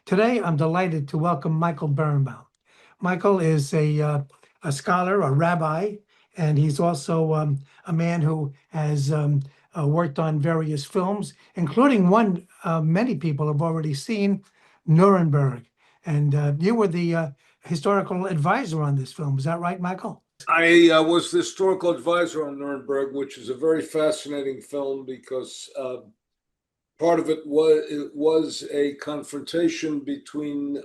Today, I'm delighted to welcome Michael Berenbaum. Michael is a scholar, a rabbi, and he's also a man who has worked on various films, including one many people have already seen, Nuremberg. And you were the historical advisor on this film. Is that right, Michael? I was the historical advisor on Nuremberg, which is a very fascinating film because part of it was a confrontation between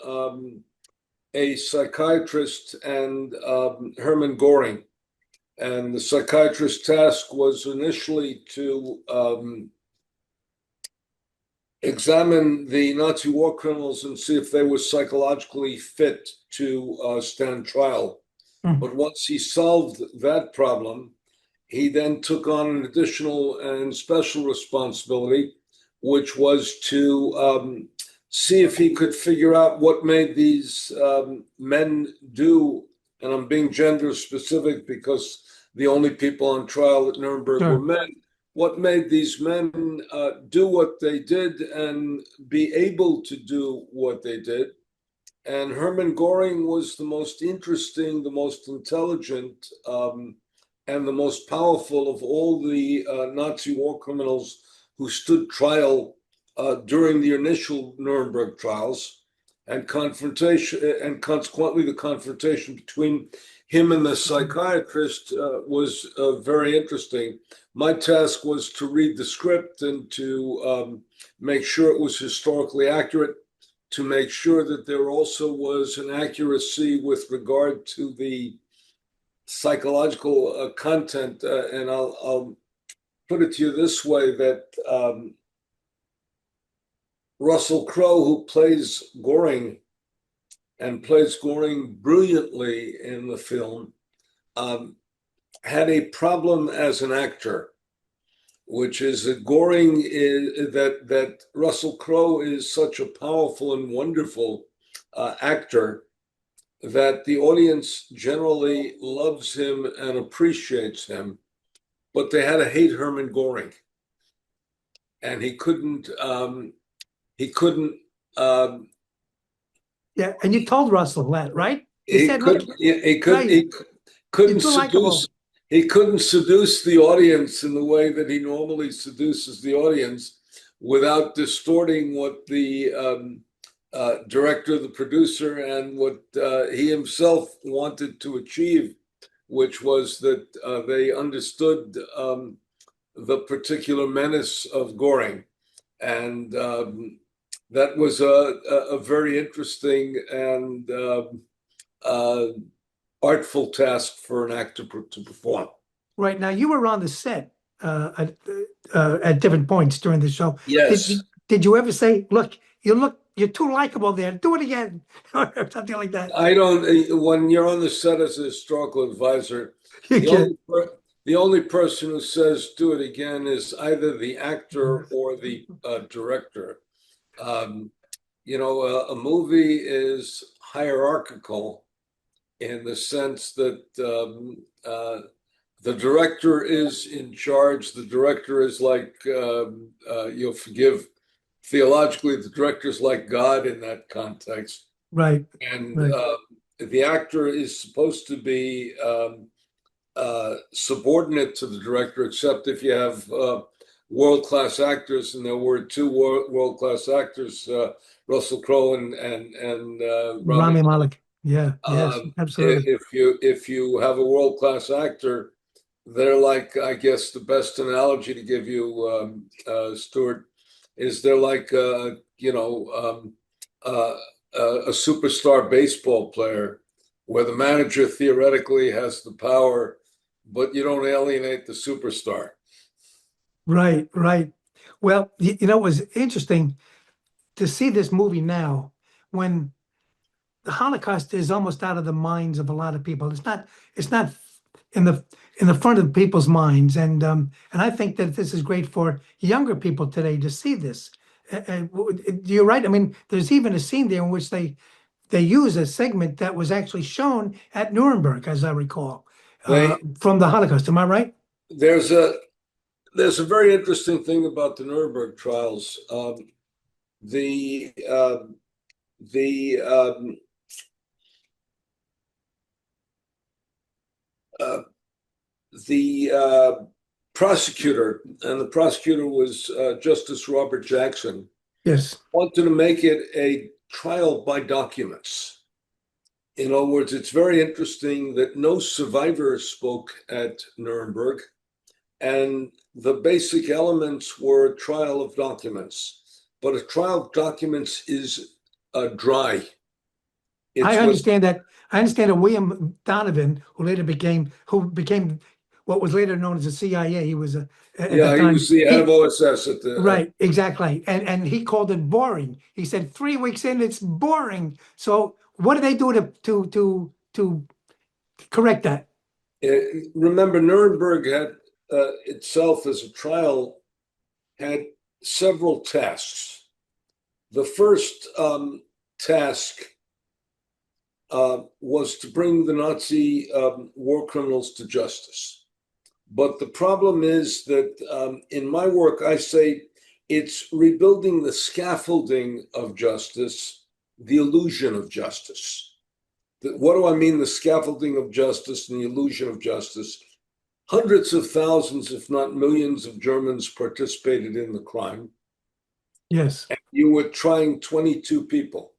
a psychiatrist and Hermann Göring. And the psychiatrist's task was initially to examine the Nazi war criminals and see if they were psychologically fit to stand trial. But once he solved that problem, he then took on an additional and special responsibility, which was to see if he could figure out what made these men do. And I'm being gender specific because the only people on trial at Nuremberg were men. What made these men do what they did and be able to do what they did. And Hermann Göring was the most interesting, the most intelligent, and the most powerful of all the Nazi war criminals who stood trial during the initial Nuremberg trials, and confrontation, and consequently the confrontation between him and the psychiatrist was very interesting. My task was to read the script and to make sure it was historically accurate, to make sure that there also was an accuracy with regard to the psychological content. And I'll put it to you this way, that Russell Crowe, who plays Göring and plays Göring brilliantly in the film, had a problem as an actor, which is that Göring is that Russell Crowe is such a powerful and wonderful actor that the audience generally loves him and appreciates him, but they had to hate Hermann Göring, and he couldn't. Yeah, and you told Russell that, right? He couldn't seduce. He couldn't seduce the audience in the way that he normally seduces the audience without distorting what the director, the producer, and what he himself wanted to achieve, which was that they understood the particular menace of Göring. And that was a very interesting and artful task for an actor to perform. Right. Now, you were on the set at different points during the show. Yes. Did you ever say, you're too likable there, do it again, or something like that? I don't. When you're on the set as a historical advisor, the only person who says do it again is either the actor or the director. A movie is hierarchical in the sense that the director is in charge. The director is like, you'll forgive theologically, the director is like God in that context. Right. And the actor is supposed to be subordinate to the director, except if you have world-class actors, and there were two world-class actors, Russell Crowe and Rami Malek. Yeah, yes, absolutely. If you have a world-class actor, they're like, I guess the best analogy to give you, Stewart, is they're like a superstar baseball player, where the manager theoretically has the power, but you don't alienate the superstar. Right, right. Well, it was interesting to see this movie now when the Holocaust is almost out of the minds of a lot of people. It's not in the front of people's minds, and I think that this is great for younger people today to see this. You're right. I mean, there's even a scene there in which they use a segment that was actually shown at Nuremberg, as I recall, from the Holocaust. Am I right? There's a very interesting thing about the Nuremberg trials. The the uh, prosecutor, and the prosecutor was Justice Robert Jackson, Yes. wanted to make it a trial by documents. In other words, it's very interesting that no survivor spoke at Nuremberg, and the basic elements were a trial of documents. But a trial of documents is dry. I It's what understand that. I understand that William Donovan, who became what was later known as the CIA. He was at the Yeah, he time. was the head of OSS at the. Right, exactly. And he called it boring. He said 3 weeks in, it's boring. So what do they do to correct that? Remember, Nuremberg had itself as a trial had several tasks. The first task was to bring the Nazi war criminals to justice. But the problem is that in my work, I say it's rebuilding the scaffolding of justice, the illusion of justice. What do I mean, the scaffolding of justice and the illusion of justice? Hundreds of thousands, if not millions, of Germans participated in the crime. Yes. And you were trying 22 people.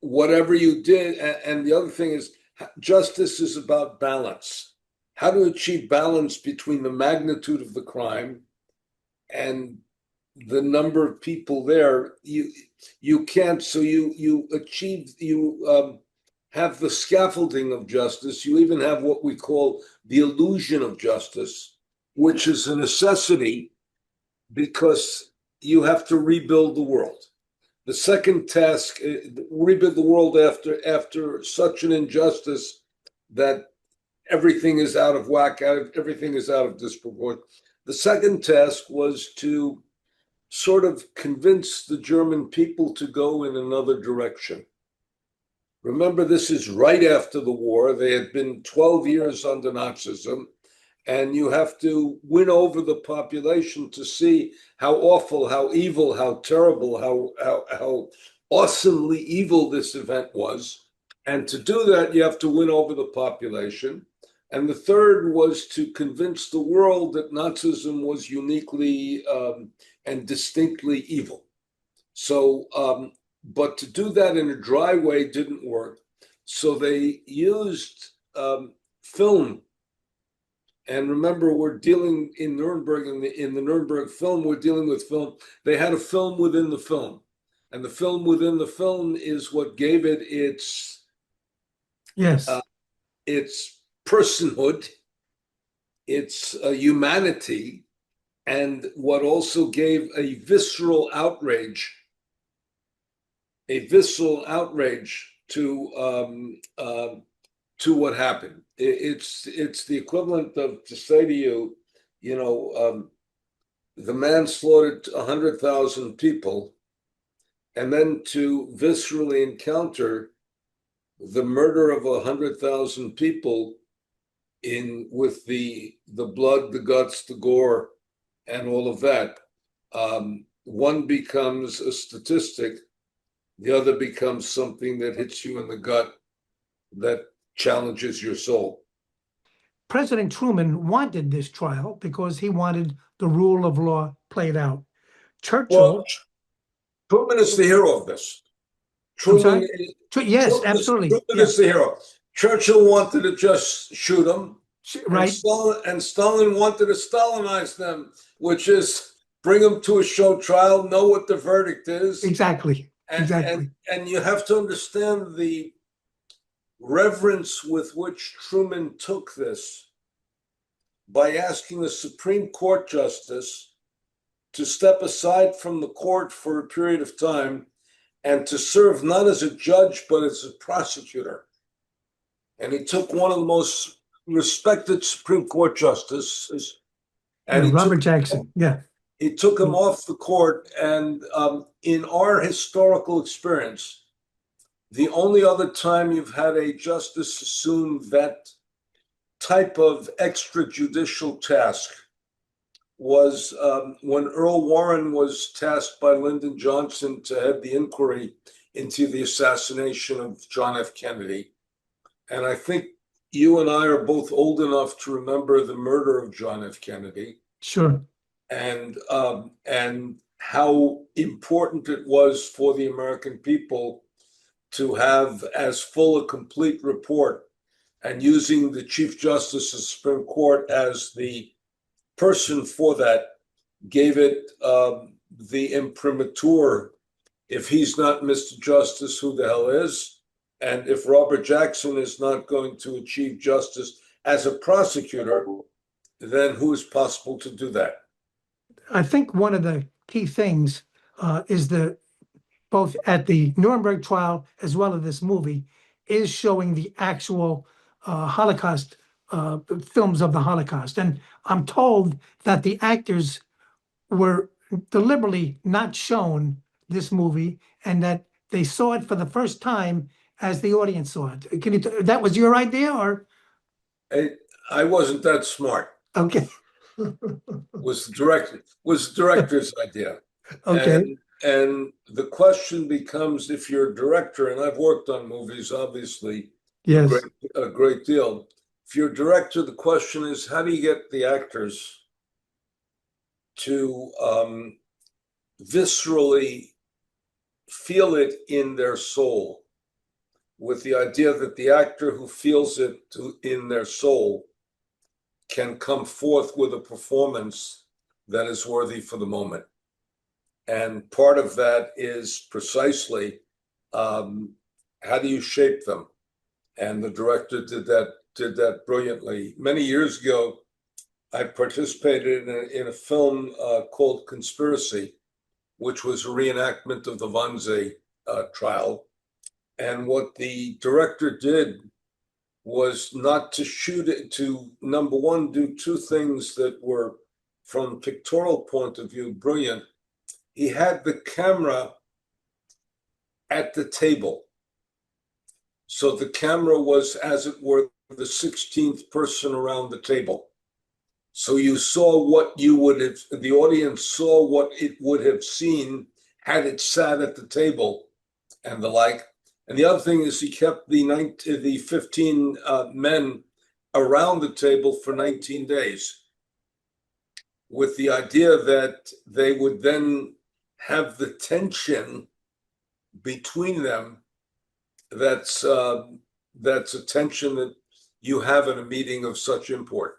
Whatever you did, and the other thing is, justice is about balance. How to achieve balance between the magnitude of the crime and the number of people there. You can't. So you have the scaffolding of justice. You even have what we call the illusion of justice, which is a necessity because you have to rebuild the world. The second task, rebuild the world after such an injustice that everything is out of whack, everything is out of disproportion. The second task was to sort of convince the German people to go in another direction. Remember, this is right after the war. They had been 12 years under Nazism, and you have to win over the population to see how awful, how evil, how terrible, how awesomely evil this event was. And to do that, you have to win over the population. And the third was to convince the world that Nazism was uniquely and distinctly evil. So, but to do that in a dry way didn't work. So they used film. And remember, we're dealing in Nuremberg, in the Nuremberg film, we're dealing with film. They had a film within the film. And the film within the film is what gave it Yes. its personhood, its humanity, and what also gave a visceral outrage to what happened. It's the equivalent of to say to you, the man slaughtered 100,000 people, and then to viscerally encounter the murder of 100,000 people with the blood, the guts, the gore, and all of that. One becomes a statistic, the other becomes something that hits you in the gut, that challenges your soul. President Truman wanted this trial because he wanted the rule of law played out. Well, Churchill, Truman is the hero of this. I'm Truman, sorry? Yes, absolutely. Truman is the hero. Churchill wanted to just shoot him, Right. and Stalin wanted to Stalinize them, which is bring them to a show trial, know what the verdict is. Exactly. And you have to understand the reverence with which Truman took this by asking a Supreme Court justice to step aside from the court for a period of time and to serve not as a judge, but as a prosecutor. And he took one of the most respected Supreme Court justices, and Robert Jackson. Yeah. He took him off the court. And in our historical experience, the only other time you've had a justice assume that type of extrajudicial task was when Earl Warren was tasked by Lyndon Johnson to head the inquiry into the assassination of John F. Kennedy. And I think you and I are both old enough to remember the murder of John F. Kennedy. Sure. And how important it was for the American people to have as full a complete report, and using the Chief Justice of the Supreme Court as the person for that gave it the imprimatur. If he's not Mr. Justice, who the hell is? And if Robert Jackson is not going to achieve justice as a prosecutor, then who is possible to do that? I think one of the key things is both at the Nuremberg trial as well as this movie is showing the actual Holocaust films of the Holocaust. And I'm told that the actors were deliberately not shown this movie and that they saw it for the first time as the audience saw it. That was your idea, or? I wasn't that smart. Okay. Was the director's idea. Okay. And the question becomes, if you're a director, and I've worked on movies, obviously, Yes. a great deal. If you're a director, the question is, how do you get the actors to viscerally feel it in their soul, with the idea that the actor who feels it in their soul can come forth with a performance that is worthy for the moment. And part of that is precisely how do you shape them? And the director did that brilliantly. Many years ago, I participated in a film called Conspiracy, which was a reenactment of the Wannsee trial. And what the director did was not to shoot it, to, number one, do two things that were, from a pictorial point of view, brilliant. He had the camera at the table. So the camera was, as it were, the 16th person around the table. So you saw what you would have, the audience saw what it would have seen had it sat at the table and the like. And the other thing is he kept the 15 men around the table for 19 days with the idea that they would then have the tension between them. That's a tension that you have in a meeting of such import.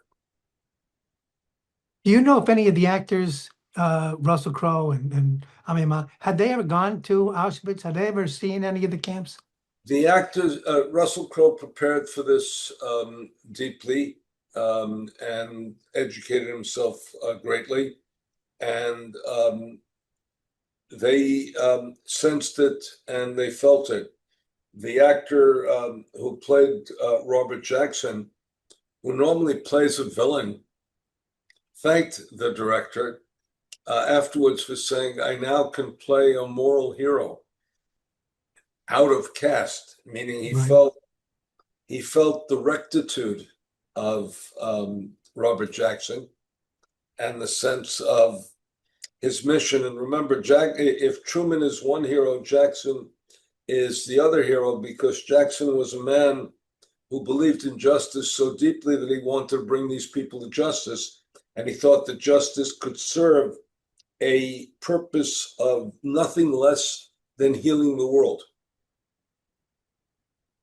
Do you know if any of the actors, Russell Crowe and Ami, had they ever gone to Auschwitz? Had they ever seen any of the camps? The actors, Russell Crowe prepared for this deeply and educated himself greatly. And they sensed it and they felt it. The actor who played Robert Jackson, who normally plays a villain, thanked the director afterwards for saying, "I now can play a moral hero out of cast," meaning he felt the rectitude of Robert Jackson and the sense of his mission. And remember, if Truman is one hero, Jackson is the other hero, because Jackson was a man who believed in justice so deeply that he wanted to bring these people to justice. And he thought that justice could serve a purpose of nothing less than healing the world.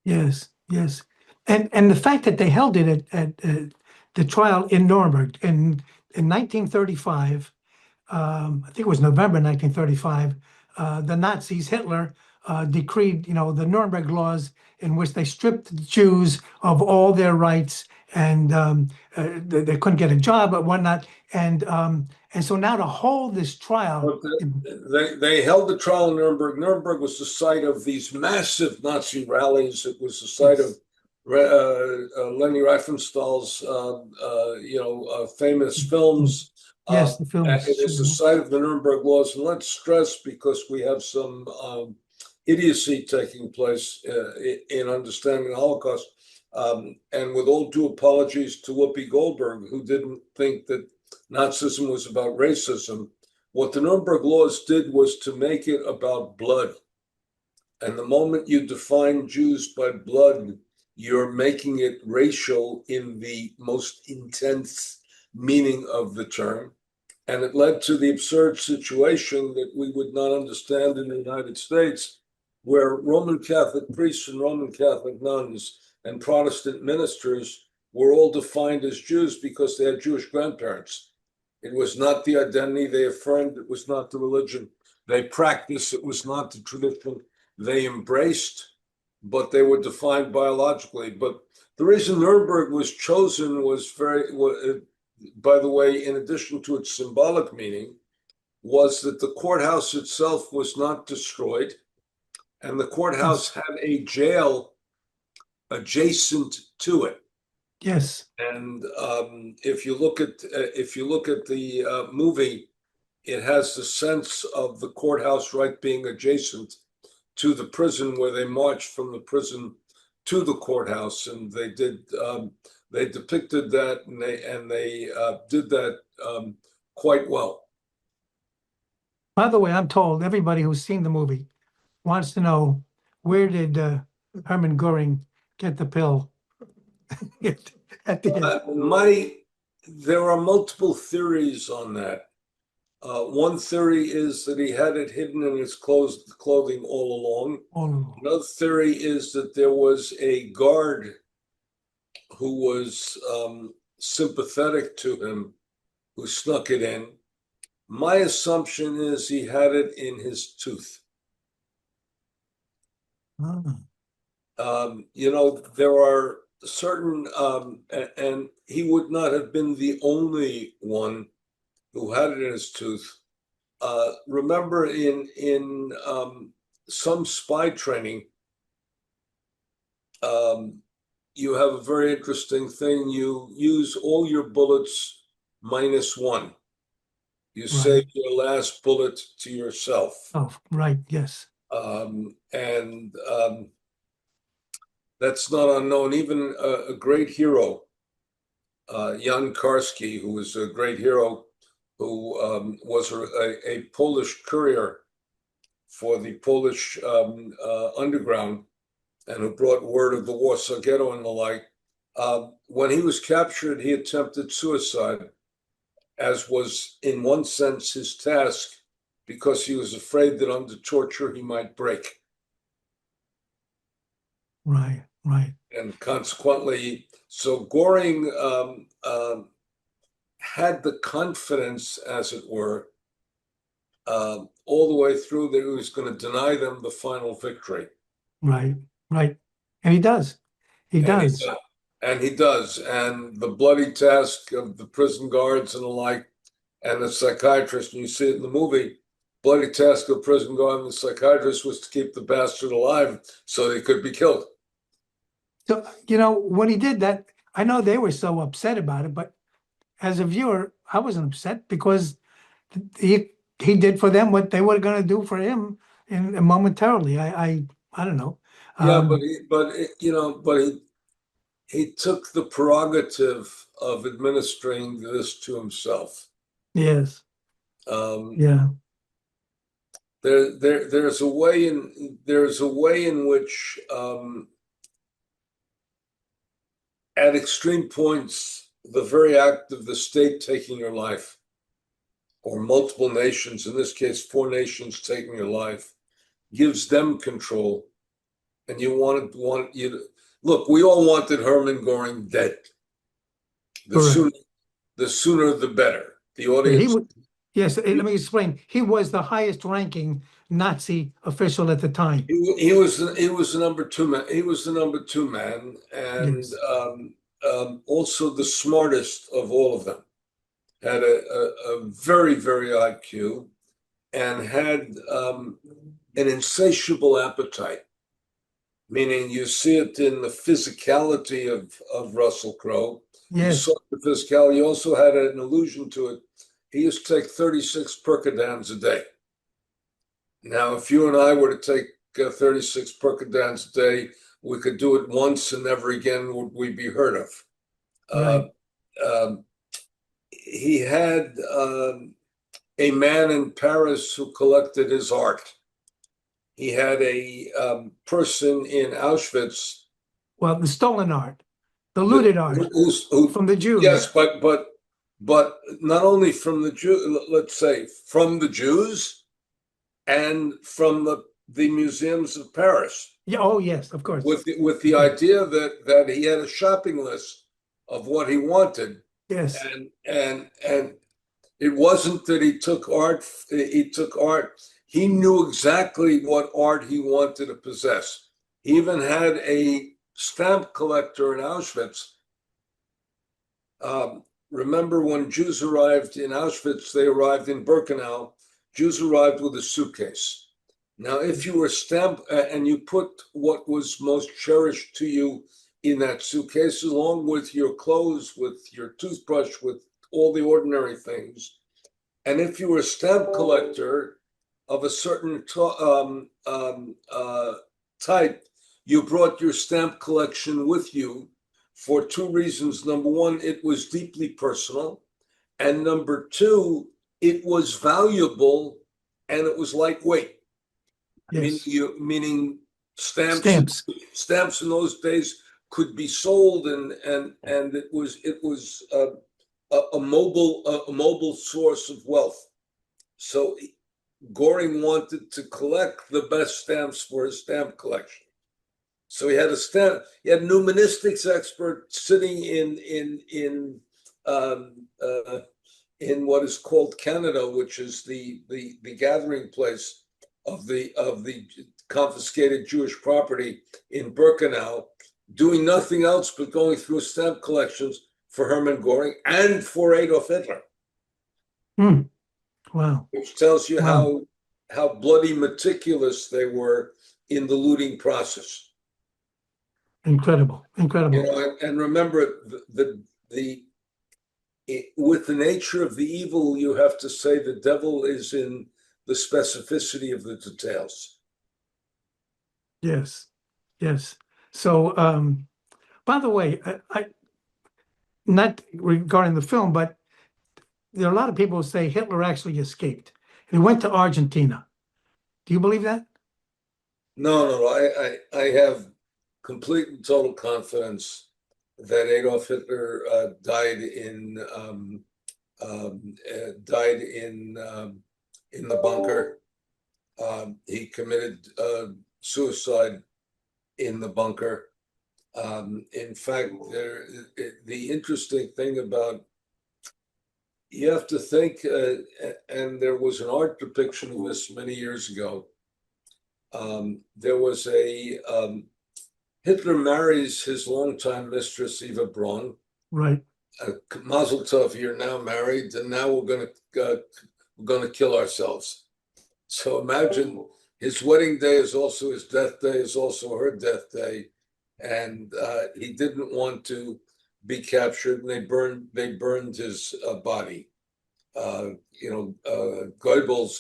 Yes, yes. And the fact that they held it at the trial in Nuremberg in 1935, I think it was November 1935, the Nazis, Hitler, decreed, the Nuremberg laws in which they stripped the Jews of all their rights, and they couldn't get a job or whatnot. And so now to hold this trial. They held the trial in Nuremberg. Nuremberg was the site of these massive Nazi rallies. It was the site of Leni Riefenstahl's, famous films. Yes, the films. It is the site of the Nuremberg laws. And let's stress, because we have some idiocy taking place in understanding the Holocaust. And with all due apologies to Whoopi Goldberg, who didn't think that Nazism was about racism. What the Nuremberg laws did was to make it about blood. And the moment you define Jews by blood, you're making it racial in the most intense meaning of the term. And it led to the absurd situation that we would not understand in the United States, where Roman Catholic priests and Roman Catholic nuns and Protestant ministers were all defined as Jews because they had Jewish grandparents. It was not the identity they affirmed, it was not the religion they practiced, it was not the tradition they embraced, but they were defined biologically. But the reason Nuremberg was chosen was by the way, in addition to its symbolic meaning, was that the courthouse itself was not destroyed, and the courthouse Yes. had a jail adjacent to it. Yes. And if you look at the movie, it has the sense of the courthouse right being adjacent to the prison, where they marched from the prison to the courthouse, and they depicted that, and they did that quite well. By the way, I'm told everybody who's seen the movie wants to know, where did Hermann Goering get the pill at the end? There are multiple theories on that. One theory is that he had it hidden in his clothing all along. Oh, Another theory is that there was a guard who was sympathetic to him, who snuck it in. My assumption is he had it in his tooth. ah, There are certain, and he would not have been the only one who had it in his tooth. Remember, in some spy training, you have a very interesting thing. You use all your bullets minus one. You right. save your last bullet to yourself. Oh, right. Yes. And that's not unknown. Even a great hero, Jan Karski, who was a great hero, who was a Polish courier for the Polish underground, and who brought word of the Warsaw Ghetto and the like. When he was captured, he attempted suicide, as was in one sense his task, because he was afraid that under torture he might break. Right. Right. And consequently, so Goring had the confidence, as it were, all the way through, that he was going to deny them the final victory. Right. Right. And he does. He And he does. does. And he does. And the bloody task of the prison guards and the like, and the psychiatrist, and you see it in the movie, bloody task of prison guard and the psychiatrist was to keep the bastard alive so he could be killed. So, when he did that, I know they were so upset about it, but as a viewer, I wasn't upset, because he did for them what they were going to do for him momentarily. I don't know. Yeah, Um, but he took the prerogative of administering this to himself. yes. Um, Yeah. there's a way in which at extreme points, the very act of the state taking your life, or multiple nations, in this case, 4 nations taking your life, gives them control. And you to look. We all wanted Hermann Goring dead. The Correct. sooner, the sooner, the better. The Yeah, he audience. would. Yes. Let me explain. He was the highest ranking Nazi official at the time. He was the number two man. He was the number two man, and Yes. also the smartest of all of them. Had a very, very IQ, and had an insatiable appetite. Meaning, you see it in the physicality of Russell Crowe. You Yes. saw the physicality. You also had an allusion to it. He used to take 36 Percodans a day. Now, if you and I were to take 36 Percodans a day, we could do it once, and never again would we be heard of. Uh, Right. um, he had a man in Paris who collected his art. He had a person in Auschwitz. Well, the stolen art, the looted art Who, from the Jews. yes, but not only from the Jew, let's say from the Jews and from the museums of Paris. Yeah. Oh, yes, of course. With the idea that he had a shopping list of what he wanted. Yes. And it wasn't that he took art. He took art. He knew exactly what art he wanted to possess. He even had a stamp collector in Auschwitz. Remember when Jews arrived in Auschwitz, they arrived in Birkenau. Jews arrived with a suitcase. Now, if you were stamped and you put what was most cherished to you in that suitcase, along with your clothes, with your toothbrush, with all the ordinary things, and if you were a stamp collector of a certain type, you brought your stamp collection with you for two reasons. Number one, it was deeply personal. And number two, it was valuable and it was lightweight. Yes. Meaning stamps in those days could be sold, and it was a mobile source of wealth. So Goring wanted to collect the best stamps for his stamp collection. So he had a numismatics expert sitting in what is called Canada, which is the gathering place of the confiscated Jewish property in Birkenau, doing nothing else but going through stamp collections for Hermann Goring and for Adolf Hitler. Wow. Which tells you how bloody meticulous they were in the looting process. Incredible. And remember, with the nature of the evil, you have to say the devil is in the specificity of the details. Yes. So, by the way, I not regarding the film, but there are a lot of people who say Hitler actually escaped and he went to Argentina. Do you believe that? No. I have complete and total confidence that Adolf Hitler died in the bunker. He committed suicide in the bunker. In fact, the interesting thing about, you have to think, and there was an art depiction of this many years ago. There was Hitler marries his longtime mistress, Eva Braun. Right. Mazel tov, you're now married, and now we're gonna kill ourselves. So imagine his wedding day is also his death day, is also her death day, and he didn't want to be captured, and they burned his body. Goebbels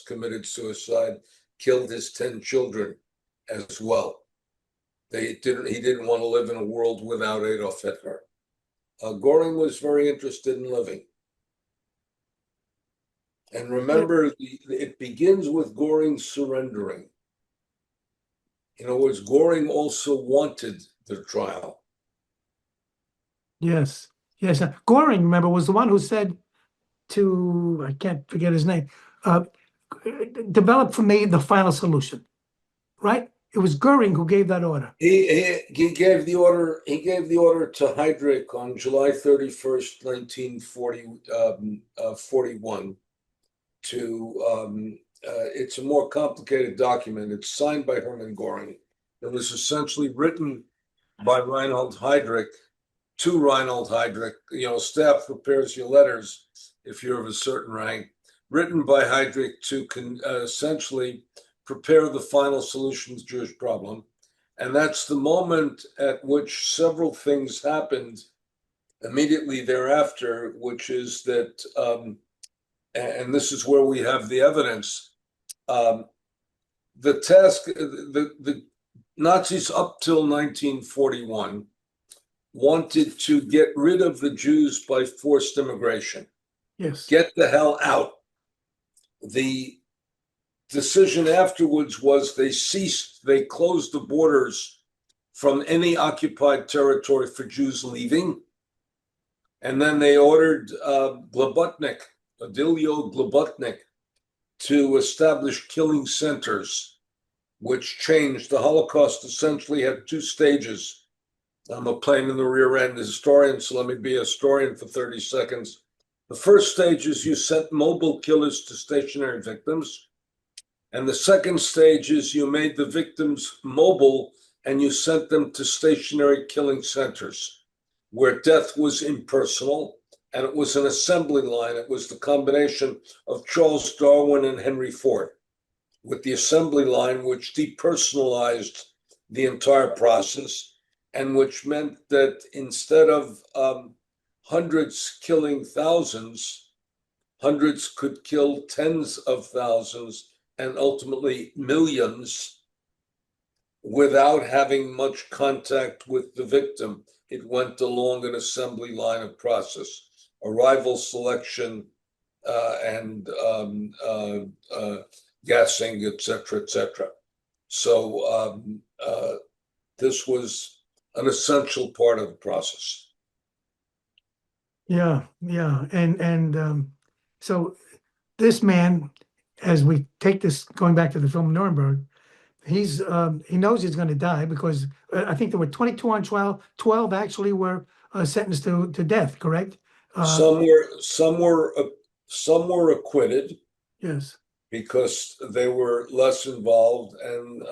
committed suicide, killed his 10 children as well. He didn't want to live in a world without Adolf Hitler. Goring was very interested in living. And remember, it begins with Goring surrendering. In other words, Goring also wanted the trial. Yes. Goring, remember, was the one who said to, I can't forget his name, develop for me the final solution, right? It was Goering who gave that order. He gave the order. He gave the order to Heydrich on July 31st, 1941. It's a more complicated document. It's signed by Hermann Goring. It was essentially written by Reinhold Heydrich to Reinhold Heydrich. Staff prepares your letters if you're of a certain rank. Written by Heydrich to essentially prepare the final solution to the Jewish problem. And that's the moment at which several things happened immediately thereafter, which is that, and this is where we have the evidence, the Nazis up till 1941 wanted to get rid of the Jews by forced immigration. Yes. Get the hell out. The decision afterwards was they closed the borders from any occupied territory for Jews leaving. And then they ordered Globutnik, Adilio Globutnik, to establish killing centers, which changed. The Holocaust essentially had two stages. I'm a plane in the rear end historian, so let me be a historian for 30 seconds. The first stage is you sent mobile killers to stationary victims. And the second stage is you made the victims mobile and you sent them to stationary killing centers where death was impersonal and it was an assembly line. It was the combination of Charles Darwin and Henry Ford with the assembly line, which depersonalized the entire process and which meant that instead of hundreds killing thousands, hundreds could kill tens of thousands and ultimately millions without having much contact with the victim. It went along an assembly line of process, arrival selection, and gassing, et cetera. So this was an essential part of the process. Yeah, yeah. And so this man, as we take this, going back to the film Nuremberg, he knows he's going to die because I think there were 22 on trial. 12 actually were sentenced to death. Correct? Some were acquitted Yes. because they were less involved, and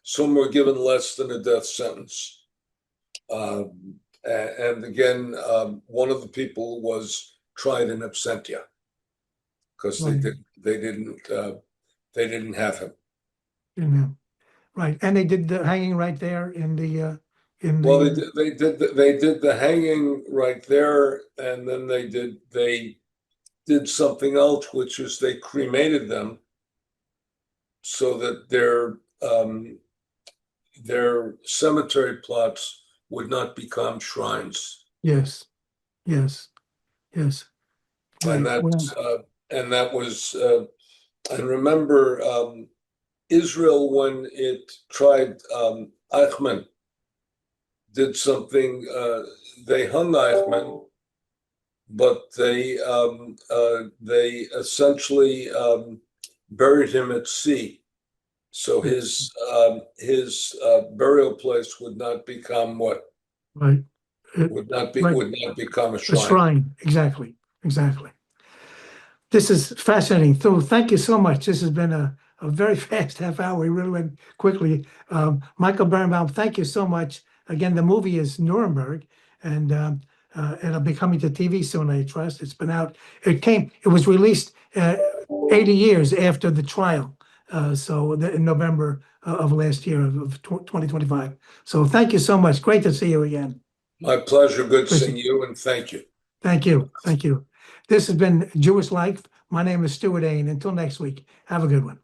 some were given less than a death sentence. And again, one of the people was tried in absentia because Right. they didn't have him. Yeah. Right. And they did the hanging right there in the Well, they did the hanging right there, and then they did something else, which is they cremated them so that their cemetery plots would not become shrines. Yes. Yes. Yes. And Right. Well, that was and remember Israel, when it tried Eichmann, did something. They hung Eichmann, but they essentially buried him at sea. So his burial place would not become what right. Right. would not become a A shrine. shrine. Exactly. Exactly. This is fascinating. So thank you so much. This has been a very fast half hour. We really went quickly. Michael Berenbaum, thank you so much. Again, the movie is Nuremberg, and it'll be coming to TV soon, I trust. It's been out. It was released 80 years after the trial. In November of last year of 2025. So thank you so much. Great to see you again. My pleasure. Good Appreciate seeing you, and thank you. Thank you. Thank you. This has been Jewish Life. My name is Stewart Ain. Until next week, have a good one.